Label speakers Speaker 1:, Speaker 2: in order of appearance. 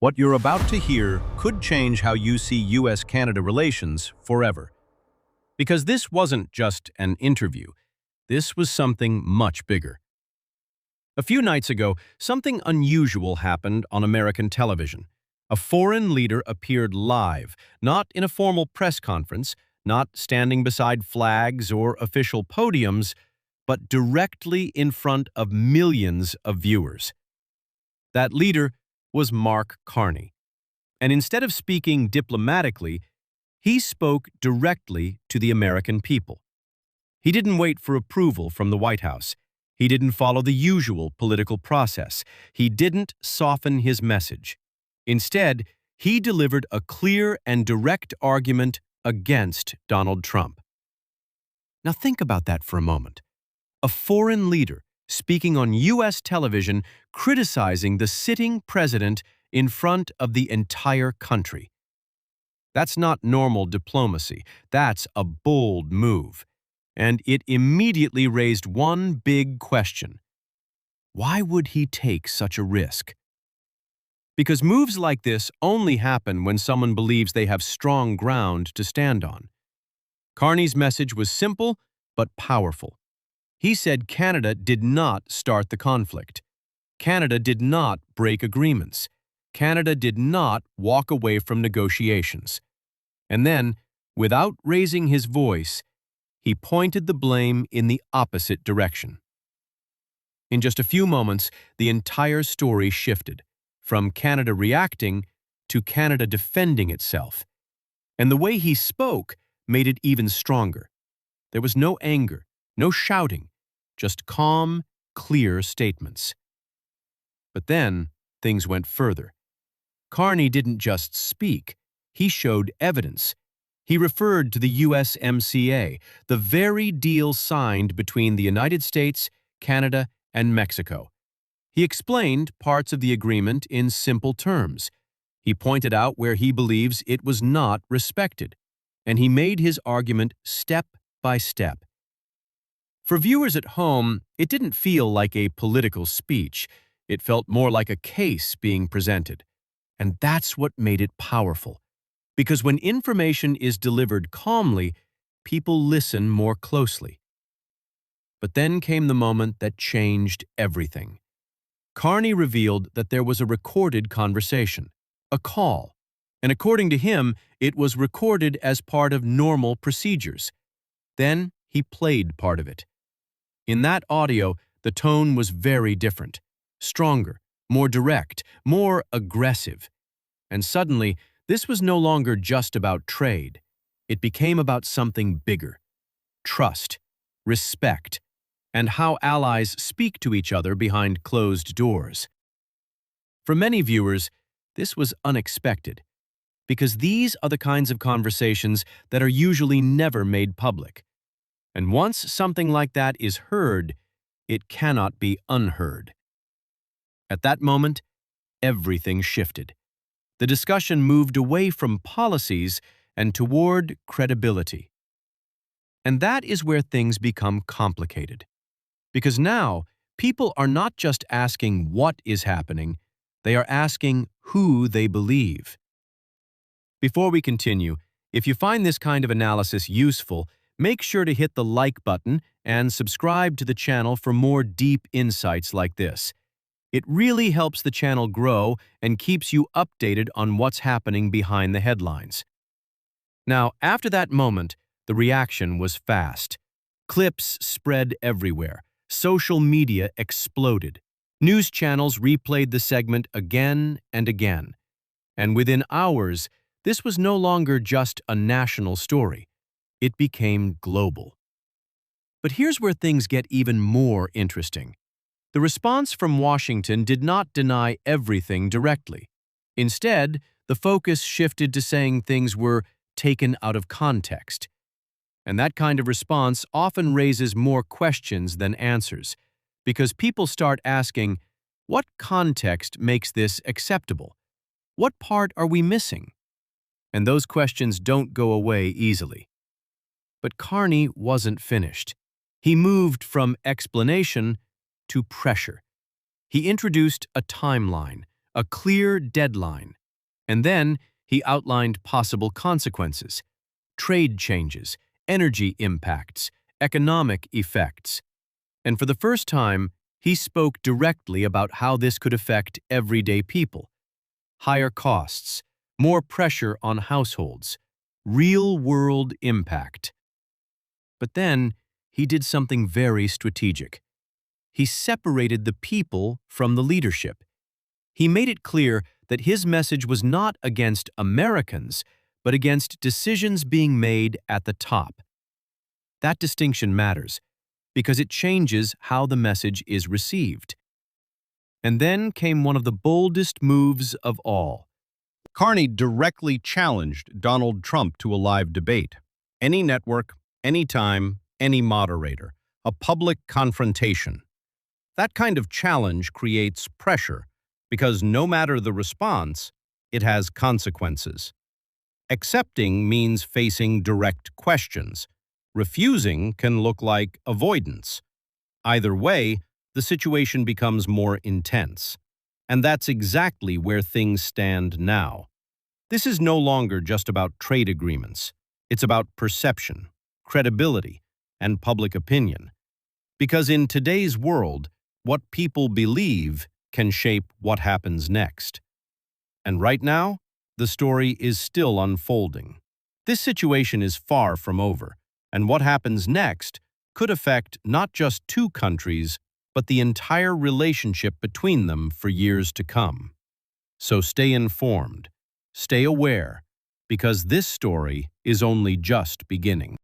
Speaker 1: What you're about to hear could change how you see US-Canada relations forever. Because this wasn't just an interview. This was something much bigger. A few nights ago, something unusual happened on American television. A foreign leader appeared live, not in a formal press conference, not standing beside flags or official podiums, but directly in front of millions of viewers. That leader was Mark Carney. And instead of speaking diplomatically, he spoke directly to the American people. He didn't wait for approval from the White House. He didn't follow the usual political process. He didn't soften his message. Instead, he delivered a clear and direct argument against Donald Trump. Now think about that for a moment. A foreign leader speaking on U.S. television criticizing the sitting president in front of the entire country. That's not normal diplomacy. That's a bold move. And it immediately raised one big question. Why would he take such a risk? Because moves like this only happen when someone believes they have strong ground to stand on. Carney's message was simple but powerful. He said Canada did not start the conflict. Canada did not break agreements. Canada did not walk away from negotiations. And then, without raising his voice, he pointed the blame in the opposite direction. In just a few moments, the entire story shifted, from Canada reacting to Canada defending itself. And the way he spoke made it even stronger. There was no anger, no shouting, just calm, clear statements. But then, things went further. Carney didn't just speak, he showed evidence. He referred to the USMCA, the very deal signed between the United States, Canada, and Mexico. He explained parts of the agreement in simple terms. He pointed out where he believes it was not respected, and he made his argument step by step. For viewers at home, it didn't feel like a political speech. It felt more like a case being presented. And that's what made it powerful. Because when information is delivered calmly, people listen more closely. But then came the moment that changed everything. Carney revealed that there was a recorded conversation, a call. And according to him, it was recorded as part of normal procedures. Then he played part of it. In that audio, the tone was very different, stronger, more direct, more aggressive. And suddenly, this was no longer just about trade. It became about something bigger: trust, respect, and how allies speak to each other behind closed doors. For many viewers, this was unexpected, because these are the kinds of conversations that are usually never made public. And once something like that is heard, it cannot be unheard. At that moment, everything shifted. The discussion moved away from policies and toward credibility. And that is where things become complicated. Because now, people are not just asking what is happening, they are asking who they believe. Before we continue, if you find this kind of analysis useful, make sure to hit the like button and subscribe to the channel for more deep insights like this. It really helps the channel grow and keeps you updated on what's happening behind the headlines. Now, after that moment, the reaction was fast. Clips spread everywhere. Social media exploded. News channels replayed the segment again and again. And within hours, this was no longer just a national story. It became global. But here's where things get even more interesting. The response from Washington did not deny everything directly. Instead, the focus shifted to saying things were taken out of context. And that kind of response often raises more questions than answers, because people start asking, what context makes this acceptable? What part are we missing? And those questions don't go away easily. But Carney wasn't finished. He moved from explanation to pressure. He introduced a timeline, a clear deadline. And then he outlined possible consequences, trade changes, energy impacts, economic effects. And for the first time, he spoke directly about how this could affect everyday people. Higher costs, more pressure on households, real-world impact. But then, he did something very strategic. He separated the people from the leadership. He made it clear that his message was not against Americans, but against decisions being made at the top. That distinction matters, because it changes how the message is received. And then came one of the boldest moves of all.
Speaker 2: Carney directly challenged Donald Trump to a live debate. Any network, any time, any moderator. A public confrontation. That kind of challenge creates pressure, because no matter the response, it has consequences. Accepting means facing direct questions. Refusing can look like avoidance. Either way, the situation becomes more intense. And that's exactly where things stand now. This is no longer just about trade agreements. It's about perception, credibility, and public opinion. Because in today's world, what people believe can shape what happens next. And right now, the story is still unfolding. This situation is far from over, and what happens next could affect not just two countries, but the entire relationship between them for years to come. So stay informed, stay aware, because this story is only just beginning.